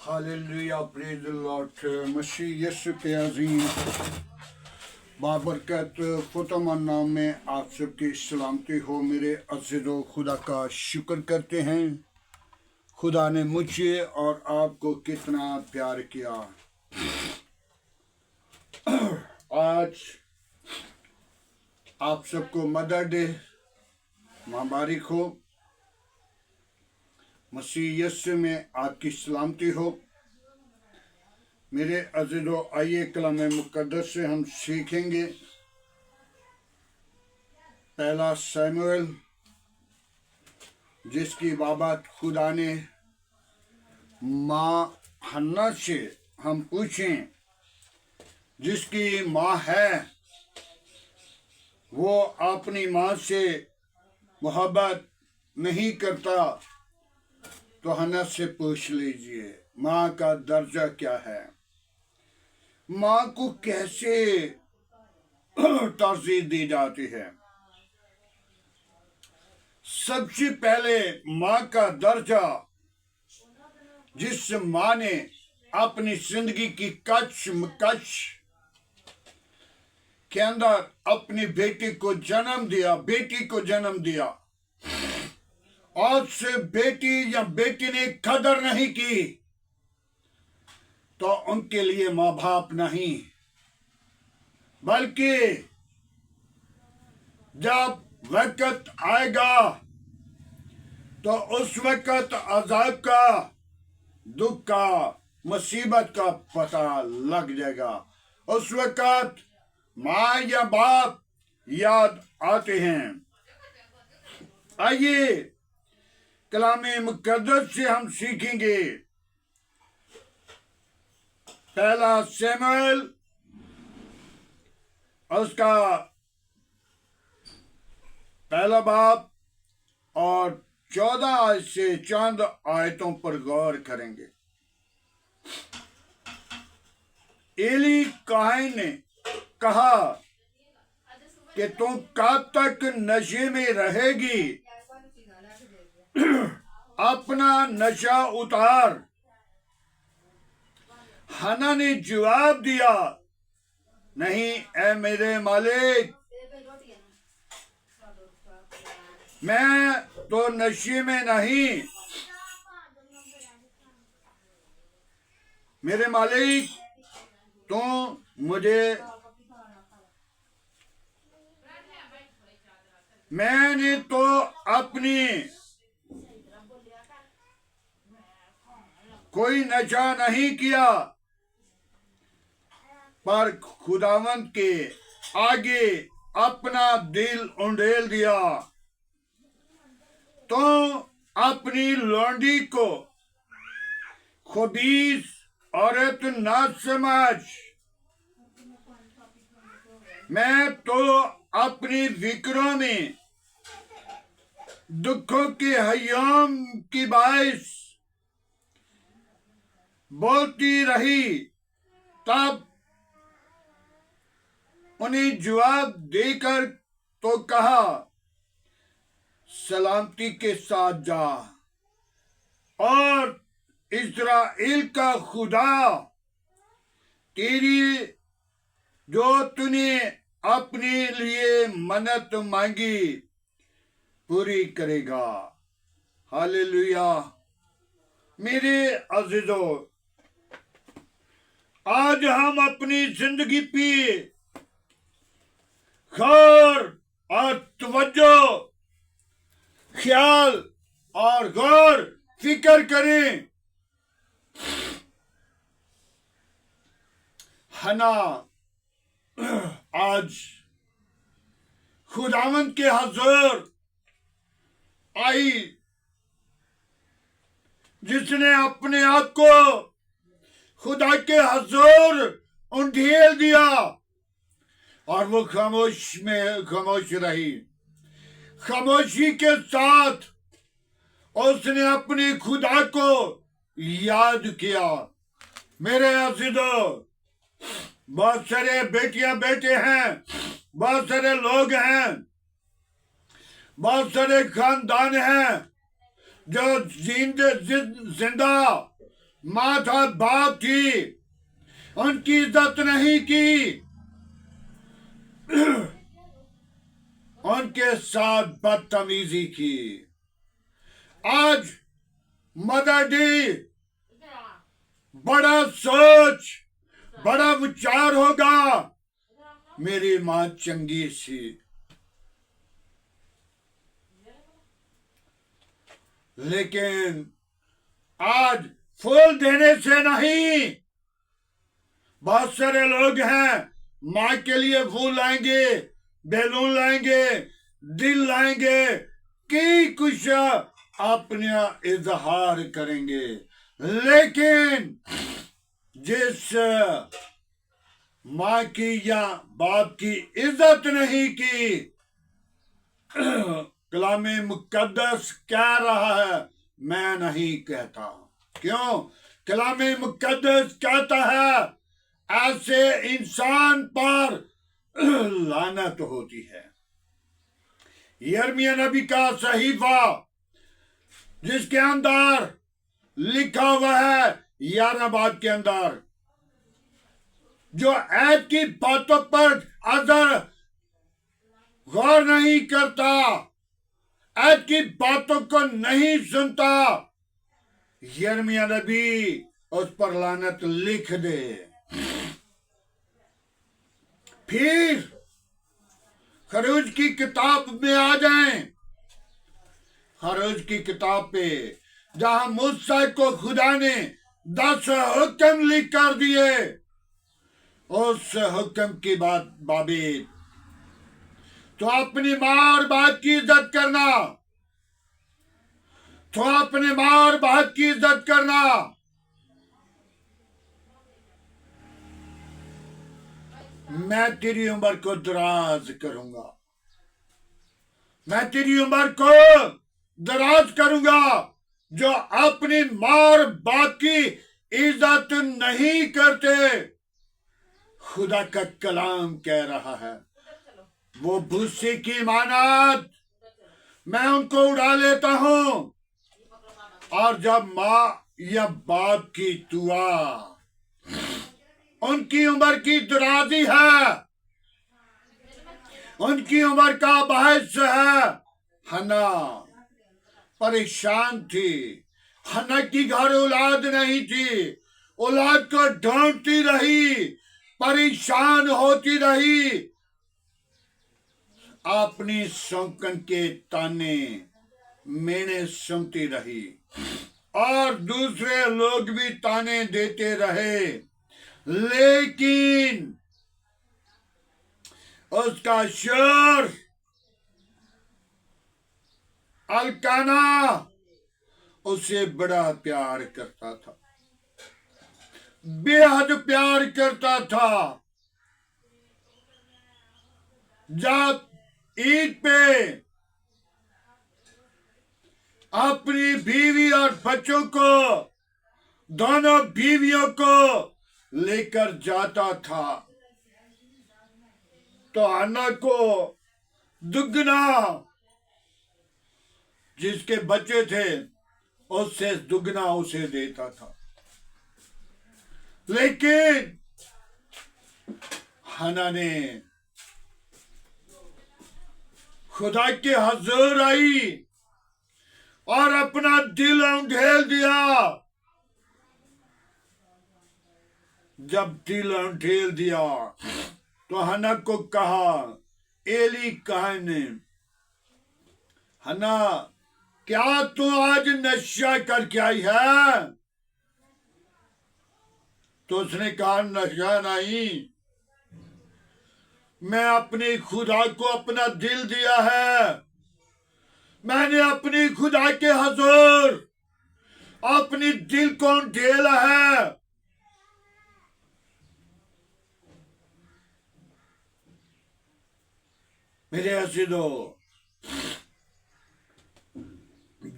Hallelujah, praise the lord. मसीह यीशु के अजीम बाबरकत फुतमान नाम में आप सबकी सलामती हो। मेरे अज़ीज़ों, खुदा का शुक्र करते हैं। खुदा ने मुझे और आपको कितना प्यार किया। आज आप सबको मदर डे मुबारक हो। मसीह यीशु में आपकी सलामती हो। मेरे अज़ीज़ों, आइए कलाम मुक़द्दस से हम सीखेंगे पहला शमूएल, जिसकी बाबत खुदा ने माँ हन्ना से हम पूछें, जिसकी माँ है वो अपनी माँ से मोहब्बत नहीं करता, तो हन्ना से पूछ लीजिए माँ का दर्जा क्या है। माँ को कैसे तरजीह दी जाती है। सबसे पहले माँ का दर्जा, जिस माँ ने अपनी जिंदगी की कच्च मकच्च के अंदर अपनी बेटी को जन्म दिया, और से बेटी या बेटी ने कदर नहीं की, तो उनके लिए माँ बाप नहीं, बल्कि जब वक्त आएगा तो उस वक्त अजाब का, दुख का, मुसीबत का पता लग जाएगा। उस वक्त माँ या बाप याद आते हैं। आइए कलामे मुक़द्दस से हम सीखेंगे पहला शमूएल, उसका पहला बाब और 14 आयत से चंद आयतों पर गौर करेंगे। एली काहिन ने कहा कि तुम कब तक नशे में रहेगी, अपना नशा उतार। हन्ना ने जवाब दिया, नहीं ऐ मेरे मालिक, मैं तो नशे में नहीं। मेरे मालिक, तुम मुझे, मैंने तो अपनी कोई नशा नहीं किया, पर खुदावंत के आगे अपना दिल उंडेल दिया। तो अपनी लौंडी को खुबीस औरत न समझ। मैं तो अपनी फिक्रों में दुखों के हयाम की बाइस बोलती रही। तब उन्हें जवाब देकर तो कहा, सलामती के साथ जा, और इस्राएल का खुदा तेरी जो तूने अपने लिए मन्नत मांगी पूरी करेगा। हालेलुया। मेरे अज़ीज़ों, आज हम अपनी जिंदगी पे गौर और तवज्जो, ख्याल और गौर फिक्र करें। हन्ना आज खुदावंत के हुज़ूर आई, जिसने अपने आप को खुदा के हुज़ूर उंडेल दिया, और वो खामोश रही। खामोशी के साथ उसने अपने खुदा को याद किया। मेरे अज़ीज़ों, बहुत सारे बेटियां बेटे हैं, बहुत सारे लोग हैं, बहुत सारे खानदान हैं जो जिंदा माँ था, बाप थी, उनकी इज्जत नहीं की, उनके साथ बदतमीजी की। आज मदर डी बड़ा सोच, बड़ा विचार होगा, मेरी माँ चंगी सी, लेकिन आज फूल देने से नहीं। बहुत सारे लोग हैं माँ के लिए फूल लाएंगे, बैलून लाएंगे, दिल लाएंगे, कई कुछ अपना इजहार करेंगे, लेकिन जिस माँ की या बाप की इज्जत नहीं की, कलाम मुकद्दस कह रहा है, मैं नहीं कहता। क्यों? कलाम मुकद्दस कहता है ऐसे इंसान पर लानत होती है। यिर्मयाह नबी का सहीफा जिसके अंदर लिखा हुआ है 11 बाब के अंदर, जो ऐद की बातों पर अगर गौर नहीं करता, ऐद की बातों को नहीं सुनता, यिर्मयाह नबी उस पर लानत लिख दे। फिर खरूज की किताब में आ जाएं, खरूज की किताब पे जहां मूसा को खुदा ने 10 हुक्म लिख कर दिए, उस हुक्म की बात बाबेद तो अपनी माँ और बाप की इज्जत करना, तो अपने माँ और बाप की इज्जत करना। मैं तेरी उम्र को दराज करूंगा, मैं तेरी उम्र को दराज करूंगा। जो अपनी माँ और बाप की इज्जत नहीं करते, खुदा का कलाम कह रहा है, वो भूसे की मानत मैं उनको उड़ा लेता हूं। और जब माँ या बाप की दुआ उनकी उम्र की दराजी है, उनकी उम्र का बहस है। हन्ना परेशान थी, हन्ना की घर औलाद नहीं थी, औलाद को ढूंढती रही, परेशान होती रही, अपनी शौकन के ताने मैंने सुनती रही, और दूसरे लोग भी ताने देते रहे, लेकिन उसका शोर अलकाना उसे बड़ा प्यार करता था, बेहद प्यार करता था। जब ईद पे अपनी बीवी और बच्चों को, दोनों बीवियों को लेकर जाता था, तो अन्ना को दुगना, जिसके बच्चे थे उससे दुगना उसे देता था। लेकिन हन्ना ने खुदा के हजूर आई और अपना दिल उंडेल दिया। जब दिल उंडेल दिया तो हन्ना को कहा, एली कहने, हन्ना क्या तू आज नशा करके आई है? तो उसने कहा, नशा नहीं, मैं अपने खुदा को अपना दिल दिया है, मैंने अपनी खुदा के हजूर अपनी दिल को ढेला है। मेरे हसीदो,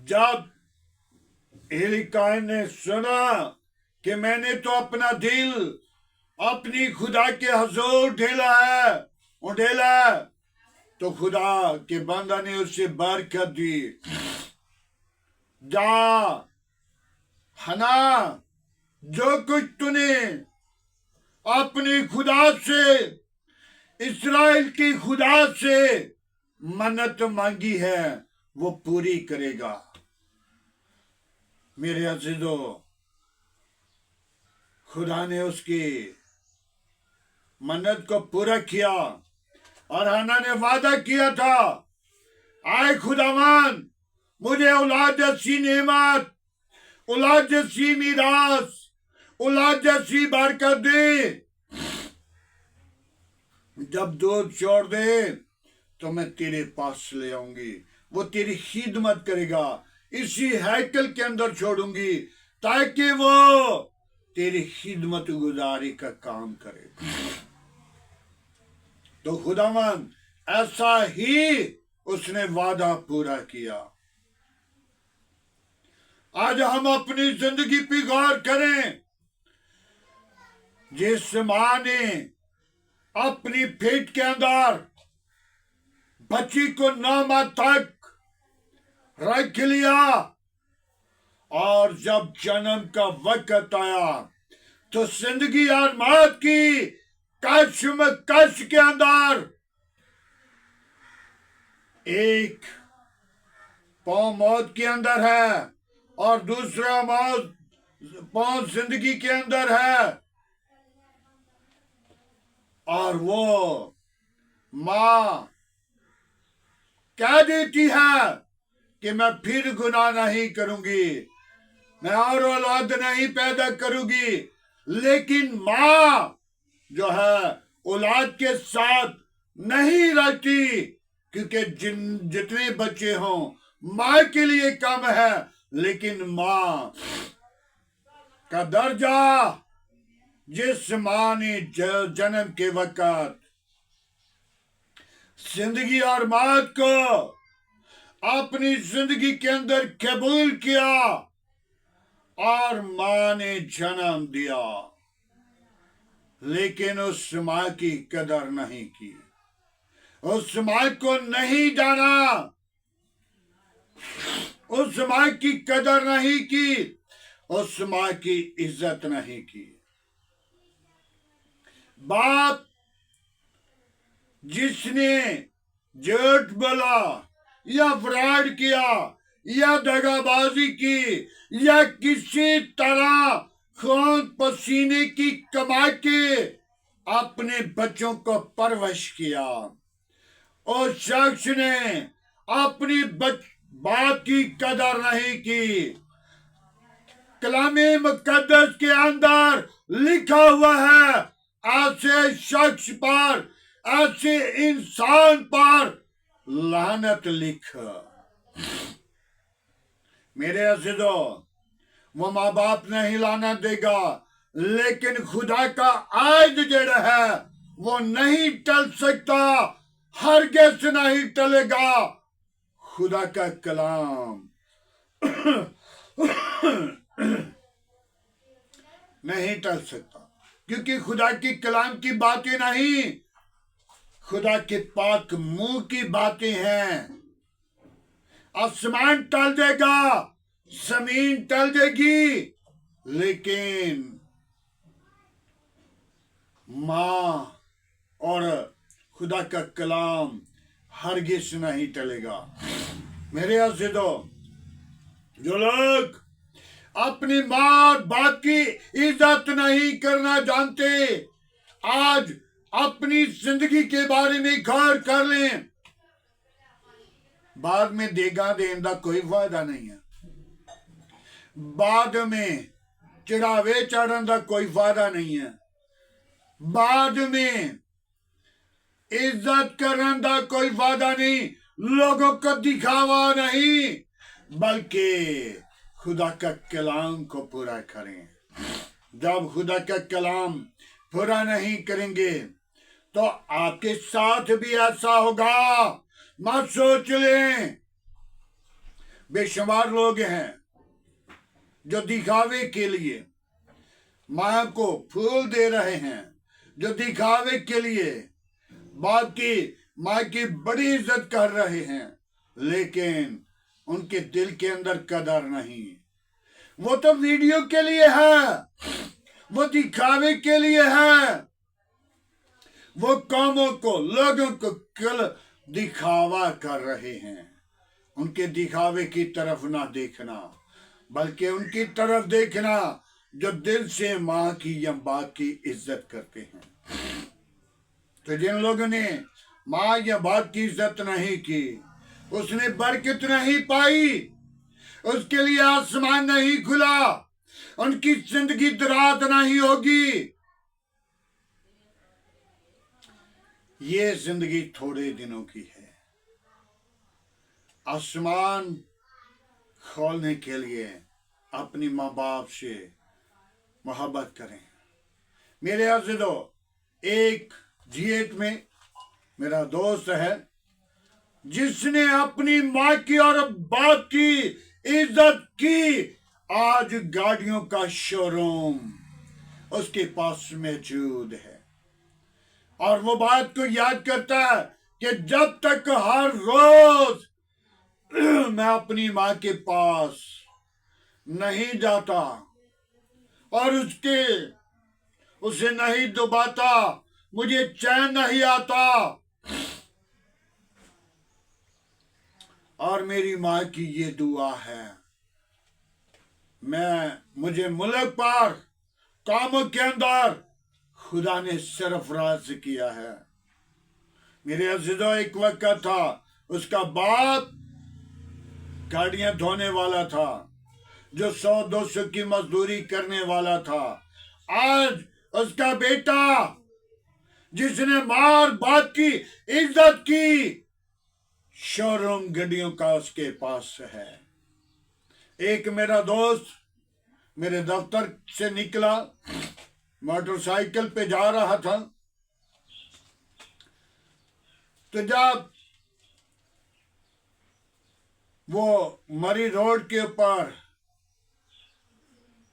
जब एलिकान ने सुना कि मैंने तो अपना दिल अपनी खुदा के हजूर ढेला है, उठेला, तो खुदा के बंदा ने उसे बरकत दी, जा हन्ना जो कुछ तूने अपने खुदा से, इस्राएल की खुदा से मन्नत मांगी है वो पूरी करेगा। मेरे अजीजों, खुदा ने उसकी मन्नत को पूरा किया और हन्ना ने वादा किया था, आए खुदावन मुझे औलाद जैसी नेमत, औलाद जैसी मीरास, औलाद जैसी बरकत दे। जब दूध छोड़ दे तो मैं तेरे पास ले आऊंगी, वो तेरी खिदमत करेगा, इसी हैकल के अंदर छोड़ूंगी ताकि वो तेरी खिदमत गुजारी का काम करे। तो खुदावन ऐसा ही उसने वादा पूरा किया। आज हम अपनी जिंदगी पे गौर करें। जिस मां ने अपनी पेट के अंदर बच्ची को 9 माह तक रख लिया और जब जन्म का वक्त आया तो जिंदगी और मौत की कश के अंदर एक पांव मौत के अंदर है और दूसरा पांव जिंदगी के अंदर है, और वो मां कह देती है कि मैं फिर गुनाह नहीं करूंगी, मैं और औलाद नहीं पैदा करूंगी। लेकिन मां जो है औलाद के साथ नहीं रहती, क्योंकि जितने बच्चे हों मां के लिए कम है, लेकिन मां का दर्जा जिस मां ने जन्म के वक्त जिंदगी और मौत को अपनी जिंदगी के अंदर कबूल किया और मां ने जन्म दिया, लेकिन उस मां की कदर नहीं की, उस मां को नहीं जाना, उस मां की कदर नहीं की, उस मां की इज्जत नहीं की। बाप जिसने झूठ बोला या फ्रॉड किया या दगाबाजी की या किसी तरह खून पसीने की कमा के अपने बच्चों को परवरिश किया, उस शख्स ने अपनी बात की कदर नहीं की। कलामे मुकद्दस के अंदर लिखा हुआ है, ऐसे शख्स पर, ऐसे इंसान पर लानत लिख। मेरे अजीजों, वो माँ बाप नहीं लानत देगा, लेकिन खुदा का आयद जड़ है वो नहीं टल सकता, हरगिज़ नहीं टलेगा। खुदा का कलाम नहीं टल सकता, क्योंकि खुदा की कलाम की बातें नहीं, खुदा के पाक मुंह की बातें हैं। आसमान टल जाएगा, जमीन टल जाएगी, लेकिन मां और खुदा का कलाम हरगिज़ नहीं टलेगा। मेरे अज़ीज़ों, जो लोग अपनी मां और बाप की इज्जत नहीं करना जानते, आज अपनी जिंदगी के बारे में गौर कर लें। बाद में देगा देने का कोई फायदा नहीं है, बाद में चढ़ावे चढ़न का कोई फायदा नहीं है, बाद में इज्जत करने का कोई फायदा नहीं, लोगों को दिखावा नहीं, बल्कि खुदा का कलाम को पूरा करें। जब खुदा का कलाम पूरा नहीं करेंगे तो आपके साथ भी ऐसा होगा। मत सोच लें। बेशुमार लोग हैं जो दिखावे के लिए मां को फूल दे रहे हैं, जो दिखावे के लिए बाप की मां की बड़ी इज्जत कर रहे हैं, लेकिन उनके दिल के अंदर कदर नहीं। वो तो वीडियो के लिए है, वो दिखावे के लिए है, वो कामों को, लोगों को केवल दिखावा कर रहे हैं। उनके दिखावे की तरफ ना देखना, बल्कि उनकी तरफ देखना जो दिल से माँ की या बाप की इज्जत करते हैं। तो जिन लोगों ने माँ या बाप की इज्जत नहीं की, उसने बरकत नहीं पाई, उसके लिए आसमान नहीं खुला, उनकी जिंदगी दराज नहीं होगी। ये जिंदगी थोड़े दिनों की है। आसमान खोलने के लिए अपनी माँ बाप से मोहब्बत करें। मेरे अज़ीज़ों, एक जीएट में मेरा दोस्त है जिसने अपनी माँ की और बाप की इज्जत की। आज गाड़ियों का शोरूम उसके पास मौजूद है और वो बात को याद करता है कि जब तक हर रोज मैं अपनी माँ के पास नहीं जाता और उसे नहीं दुबाता, मुझे चैन नहीं आता। और मेरी माँ की ये दुआ है, मुझे मुल्क पर कामों के अंदर खुदा ने सरफराज किया है। मेरे अज़ीज़ों, एक वक्त था उसका बाप गाड़ियां धोने वाला था, जो 100-200 की मजदूरी करने वाला था। आज उसका बेटा जिसने मार बाप की इज्जत की, शोरूम गाड़ियों का उसके पास है। एक मेरा दोस्त मेरे दफ्तर से निकला, मोटरसाइकिल पे जा रहा था, तो जब वो मरी रोड के ऊपर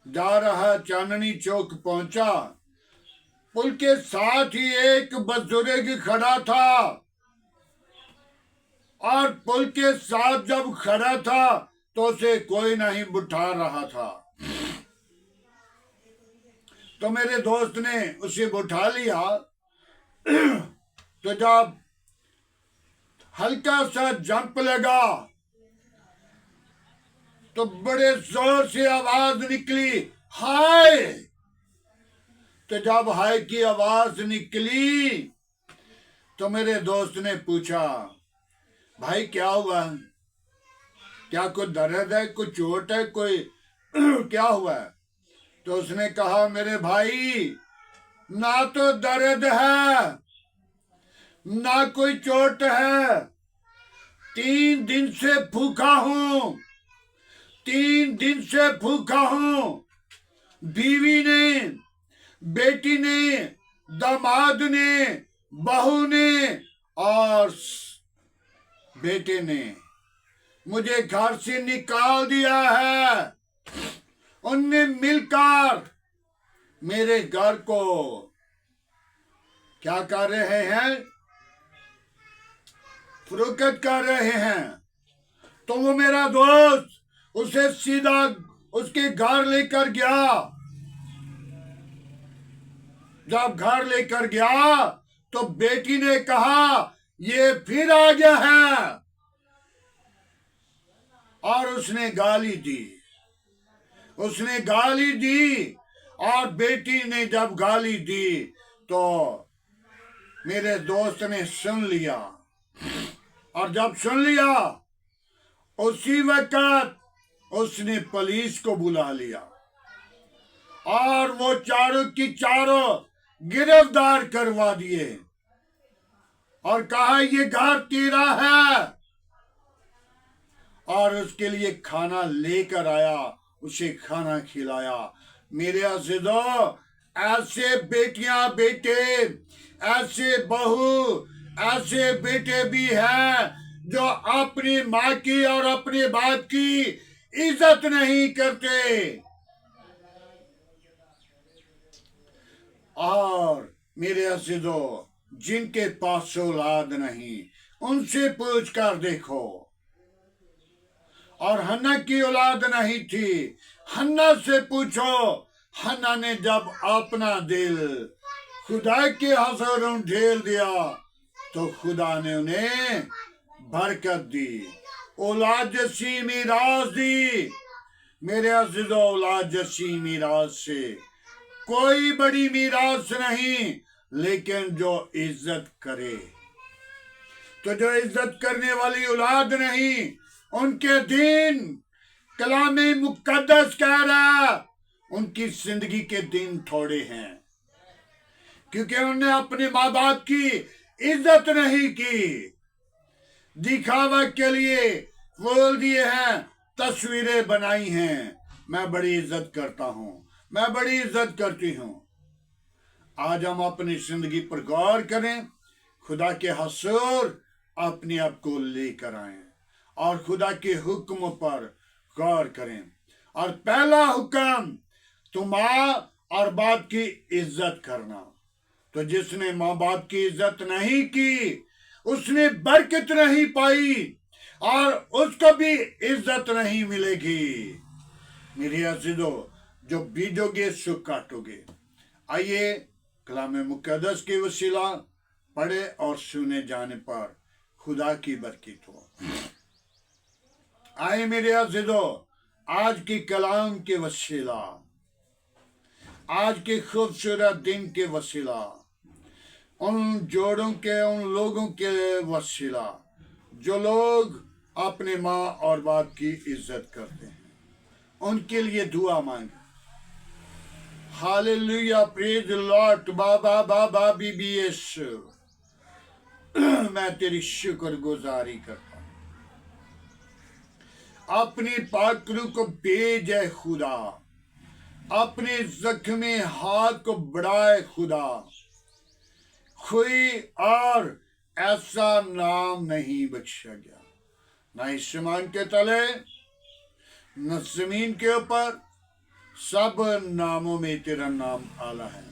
जा रहा, चांदनी चौक पहुंचा, पुल के साथ ही एक बुजुर्ग खड़ा था और पुल के साथ जब खड़ा था तो उसे कोई नहीं बिठा रहा था। तो मेरे दोस्त ने उसे बिठा लिया। तो जब हल्का सा जंप लगा तो बड़े जोर से आवाज निकली, हाय। तो जब हाय की आवाज निकली तो मेरे दोस्त ने पूछा, भाई क्या हुआ, क्या कोई दर्द है, कोई चोट है, कोई क्या हुआ है? तो उसने कहा, मेरे भाई ना तो दर्द है ना कोई चोट है, 3 दिन से भूखा हूं, 3 दिन से भूखा हूं। बीवी ने, बेटी ने, दामाद ने, बहू ने और बेटे ने मुझे घर से निकाल दिया है। उनने मिलकर मेरे घर को क्या कर रहे हैं, फरोख्त कर रहे हैं। तो वो मेरा दोस्त उसे सीधा उसके घर लेकर गया। जब घर लेकर गया तो बेटी ने कहा, ये फिर आ गया है, और उसने गाली दी, उसने गाली दी। और बेटी ने जब गाली दी तो मेरे दोस्त ने सुन लिया, और जब सुन लिया उसी वक्त उसने पुलिस को बुला लिया और वो चारों की चारों गिरफ्तार करवा दिए और कहा, ये घर तेरा है। और उसके लिए खाना लेकर आया, उसे खाना खिलाया। मेरे अज़ीज़ों, ऐसे बेटियां बेटे, ऐसे बहू, ऐसे बेटे भी हैं जो अपनी माँ की और अपने बाप की इज्जत नहीं करते। और मेरे अज़ीज़ों, जिनके पास औलाद नहीं, उनसे पूछ कर देखो। और हन्ना की औलाद नहीं थी, हन्ना से पूछो, हन्ना ने जब अपना दिल खुदा के हज़ूर ढेल दिया तो खुदा ने उन्हें बरकत दी, औलाद जैसी मीरास दी। मेरे अज़ीज़ो, औलाद जैसी मीरास से कोई बड़ी मीरास नहीं, लेकिन जो इज्जत करे। तो जो इज्जत करने वाली औलाद नहीं, उनके दिन कलामे मुकद्दस कह रहा, उनकी जिंदगी के दिन थोड़े हैं, क्योंकि उन्होंने अपने माँ बाप की इज्जत नहीं की। दिखावा के लिए बोल दिए हैं, तस्वीरें बनाई हैं, मैं बड़ी इज्जत करता हूं, मैं बड़ी इज्जत करती हूं। आज हम अपनी जिंदगी पर गौर करें, खुदा के हसूर अपने आप को लेकर आए और खुदा के हुक्म पर गौर करें। और पहला हुक्म तो माँ और बाप की इज्जत करना। तो जिसने माँ बाप की इज्जत नहीं की, उसने बरकत नहीं पाई और उसको भी इज्जत नहीं मिलेगी। मेरे अज़ीज़ो, जो बीजोगे सो काटोगे। आइए कलाम मुकद्दस के वसीला पढ़े और सुने जाने पर खुदा की बरकत हो। आए मेरे अज़ीज़ो, आज की कलाम के वसीला, आज के खूबसूरत दिन के वसीला, उन जोड़ों के, उन लोगों के वसीला जो लोग अपने माँ और बाप की इज्जत करते हैं, उनके लिए दुआ मांगे। Hallelujah, praise the lord. बाबा बाबा बीबी यीशु, मैं तेरी शुक्रगुजारी करता हूँ। अपनी पाक रूह को भेजे खुदा, अपने जख्मी हाथ को बढ़ाए खुदा। कोई और ऐसा नाम नहीं बख्शा गया, न आसमान के तले न जमीन के ऊपर, सब नामों में तेरा नाम आला है।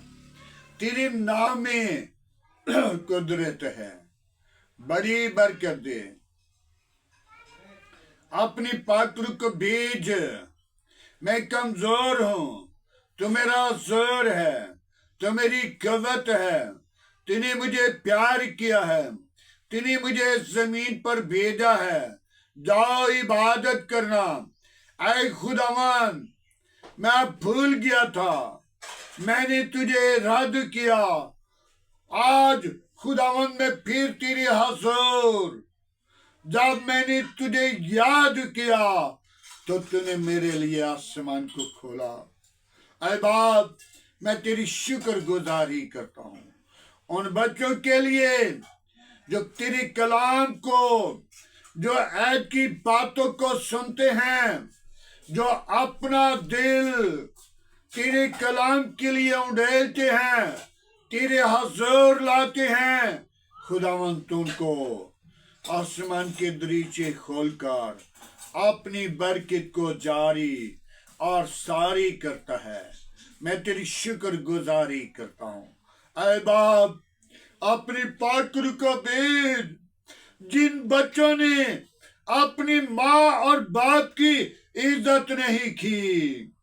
तेरे नाम में कुदरत है, बड़ी बरकत दे। अपनी पाक रूह को भेज। मैं कमजोर हूं, तो मेरा जोर है, तो मेरी कवत है। तूने मुझे प्यार किया है, तूने मुझे जमीन पर भेजा है। जाओ इबादत करना। ऐ खुदावन, मैं भूल गया था, मैंने तुझे रद्द किया। आज खुदावन में फिर तेरे हजूर, जब मैंने तुझे याद किया तो तूने मेरे लिए आसमान को खोला। ऐ बाप, मैं तेरी शुक्रगुजारी करता हूँ उन बच्चों के लिए जो तेरे कलाम को, जो ऐद की बातों को सुनते हैं, जो अपना दिल तेरे कलाम के लिए उड़ेलते हैं, तेरे हजूर लाते हैं। खुदावंत उनको आसमान के दरीचे खोलकर अपनी बरकत को जारी और सारी करता है। मैं तेरी शुक्रगुजारी करता हूँ। ऐ बाप, अपनी पाक रूह को भेज। जिन बच्चों ने अपनी माँ और बाप की इज्जत नहीं की,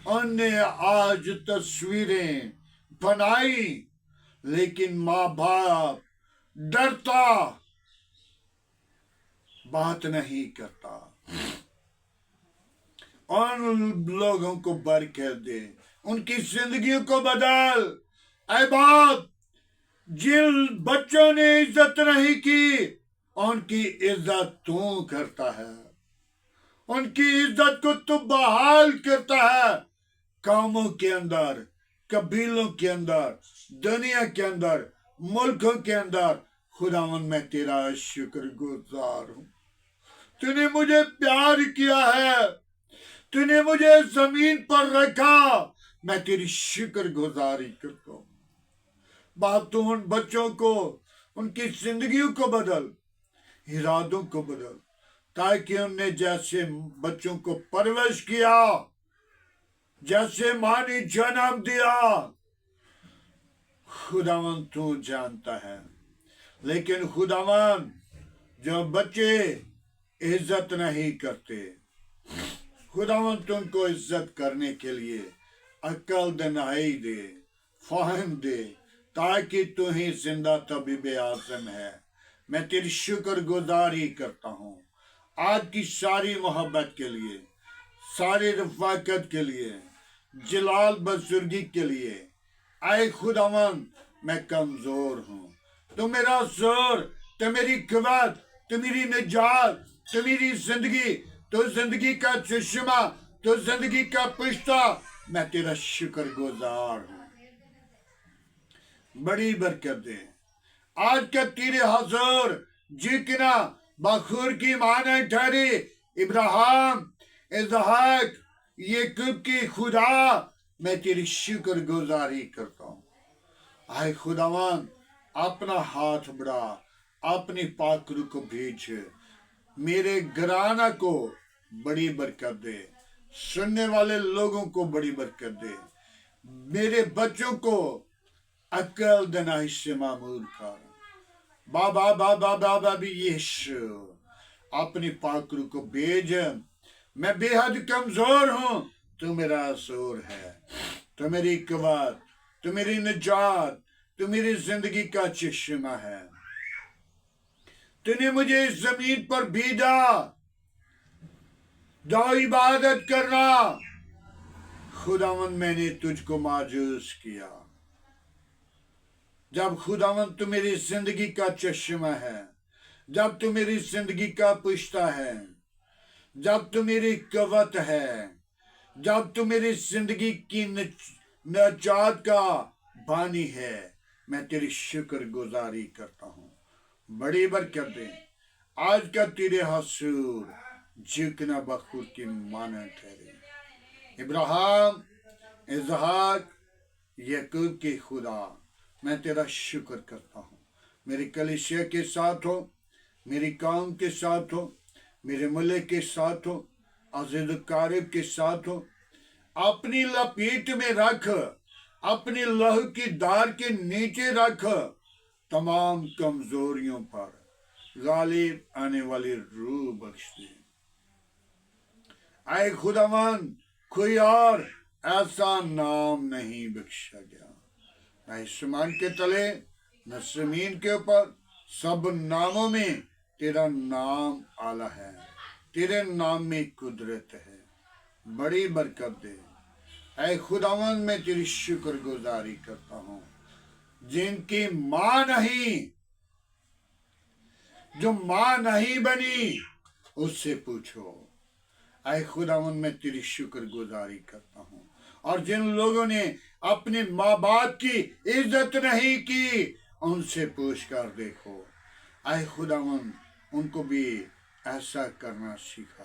उनने आज तस्वीरें बनाई, लेकिन माँ बाप डरता बात नहीं करता। उन लोगों को बरकत दे, उनकी जिंदगियों को बदल। ऐ बाप, जिन बच्चों ने इज्जत नहीं की, उनकी इज्जत तू करता है, उनकी इज्जत को तू बहाल करता है। कामों के अंदर, कबीलों के अंदर, दुनिया के अंदर, मुल्कों के अंदर, खुदावन मैं तेरा शुक्रगुजार हूं। तूने मुझे प्यार किया है, तूने मुझे जमीन पर रखा, मैं तेरी शुक्रगुजारी करता हूं। बाप, तू उन बच्चों को, उनकी जिंदगियों को बदल, इरादों को बदल, ताकि उनने जैसे बच्चों को परवरिश किया, जैसे माँ ने जन्म दिया, खुदावन तू जानता है। लेकिन खुदावन, जो बच्चे इज्जत नहीं करते, खुदावंद उनको इज्जत करने के लिए अक्ल दिनाई दे, फहम दे, ताकि तू ही जिंदा तबीब आज़म है। मैं तेरी शुक्र गुजारी करता हूँ आज की सारी मोहब्बत के लिए, सारी रफाकत के लिए, जलाल बुजुर्गी के लिए। आए खुदावंद मैं कमजोर हूँ, तो मेरा जोर, तो मेरी कुव्वत, तो मेरी निजात, तो मेरी जिंदगी, तो जिंदगी का चश्मा, तो जिंदगी का पुश्ता, मैं तेरा शुक्र गुजार हूँ। बड़ी बरकत दे आज का तेरे हजूर जितना बखूर की माने ठहरी इब्राहिम, इसहाक, याकूब की खुदा, मैं तेरी शुक्र गुजारी करता हूँ। आए खुदावन अपना हाथ बढ़ा, अपनी पाक रूह को भेज, मेरे घराना को बड़ी बरकत दे, सुनने वाले लोगों को बड़ी बरकत दे, मेरे बच्चों को अक्ल दिनाई से मामूल कर। बाबा बाबा बाबा भी यीशु अपनी पाक रूह को भेज। मैं बेहद कमजोर हूँ, तू मेरा असूर है, तू मेरी कुव्वत, तू मेरी निजात, तू मेरी जिंदगी का चश्मा है। तूने मुझे इस जमीन पर भेजा जाओ इबादत करना। खुदावन मैंने तुझको माजूस किया। जब खुदावन तू मेरी जिंदगी का चश्मा है, जब तू मेरी जिंदगी का पुश्ता है, जब तू मेरी कुव्वत है, जब तू मेरी जिंदगी की नजात का बानी है, मैं तेरी शुक्र गुजारी करता हूँ। बड़ी बरकत दे आज का तेरे हसूर जितना बखूर की मानत ठहरे। इब्राहिम, इसहाक, याकूब की खुदा, मैं तेरा शुक्र करता हूँ। मेरी कलीसिया के साथ हो, मेरी कौम के साथ हो, मेरे मुल्क के साथ हो, अजीज कारिब के साथ हो। अपनी लपेट में रख, अपनी लहू की दार के नीचे रख, तमाम कमजोरियों पर गालिब आने वाली रूह बख्श दे। आए खुदावन कोई और ऐसा नाम नहीं बख्शा गया, न आसमान के तले न जमीन के ऊपर, सब नामों में तेरा नाम आला है, तेरे नाम में कुदरत है। बड़ी बरकत दे ऐ खुदावन, मैं तेरी शुक्र गुजारी करता हूँ। जिनकी माँ नहीं, जो माँ नहीं बनी, उससे पूछो। ऐ खुदावन मैं तेरी शुक्र गुजारी करता हूँ। और जिन लोगों ने अपने माँ बाप की इज्जत नहीं की, उनसे पूछ कर देखो। ऐ खुदावन उनको भी ऐसा करना सीखा,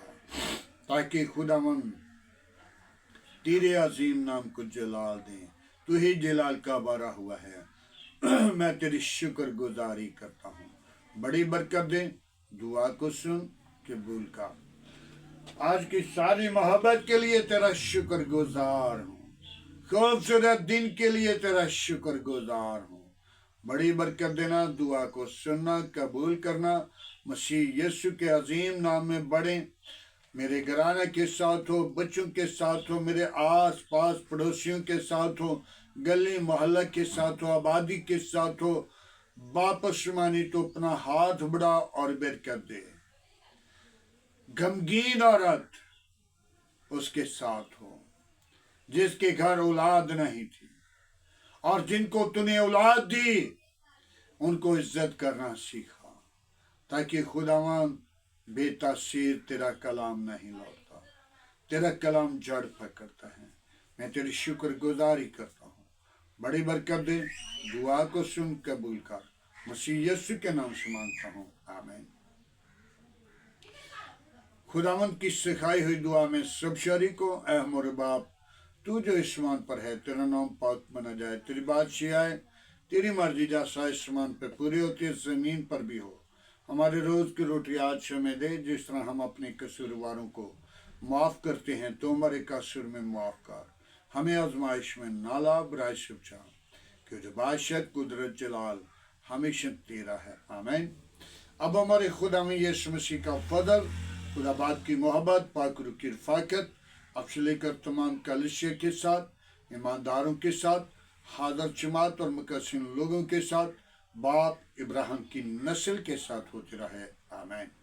ताकि खुदावन तेरे अजीम नाम को जलाल दें। तू ही जलाल का बारा हुआ है। मैं तेरी शुक्र गुजारी करता हूँ। बड़ी बरकत दे, दुआ को सुन कबूल कर। आज की सारी मोहब्बत के लिए तेरा शुक्र गुजार हूँ। खूबसूरत दिन के लिए तेरा शुक्र गुजार हूँ। बड़ी बरकत देना, दुआ को सुनना कबूल करना। मसीह यीशु के अजीम नाम में बढ़े। मेरे घराने के साथ हो, बच्चों के साथ हो, मेरे आस पास पड़ोसियों के साथ हो, गली मोहल्ला के साथ हो, आबादी के साथ हो। वापस मानी तो अपना हाथ बढ़ा और बरकत दे। गमगीन औरत उसके साथ हो जिसके घर औलाद नहीं थी, और जिनको तूने औलाद दी उनको इज्जत करना सीखा, ताकि खुदावन बेतासीर तेरा कलाम नहीं लौटता, तेरा कलाम जड़ पकड़ता है। मैं तेरी शुक्र गुजारी करता हूँ। बड़ी बरकत दे, दुआ को सुन कबूल कर। मसीह यीशु के नाम से मांगता हूँ, आमीन। खुदावंद की सिखाई हुई दुआ में सब शरीकों, ऐ हमारे बाप, तू जो आसमान पर है, तेरा नाम पाक बना जाए, तेरी बादशाही आए, तेरी मर्जी जैसा आसमान पे पूरी होती है जमीन पर भी हो। हमारे रोज की रोटी आज हमें दे, जिस तरह हम अपने कसूरवारों को माफ करते हैं, तो हमारे कसूर में माफ कर। हमें आजमाइश में ना ला, बुराई से बचा, क्योंकि बादशाह कुदरत जलाल हमेशा तेरा है, आमीन। अब हमारे खुदा में यीशु मसीह का फजल, खुदाबाद की मोहब्बत, पाक रूह की रफ़ाकत अब से लेकर तमाम कलिसिया के साथ, ईमानदारों के साथ, हादर जमात और मुकसिन लोगों के साथ, बाप इब्राहिम की नस्ल के साथ होती रहे। आमीन।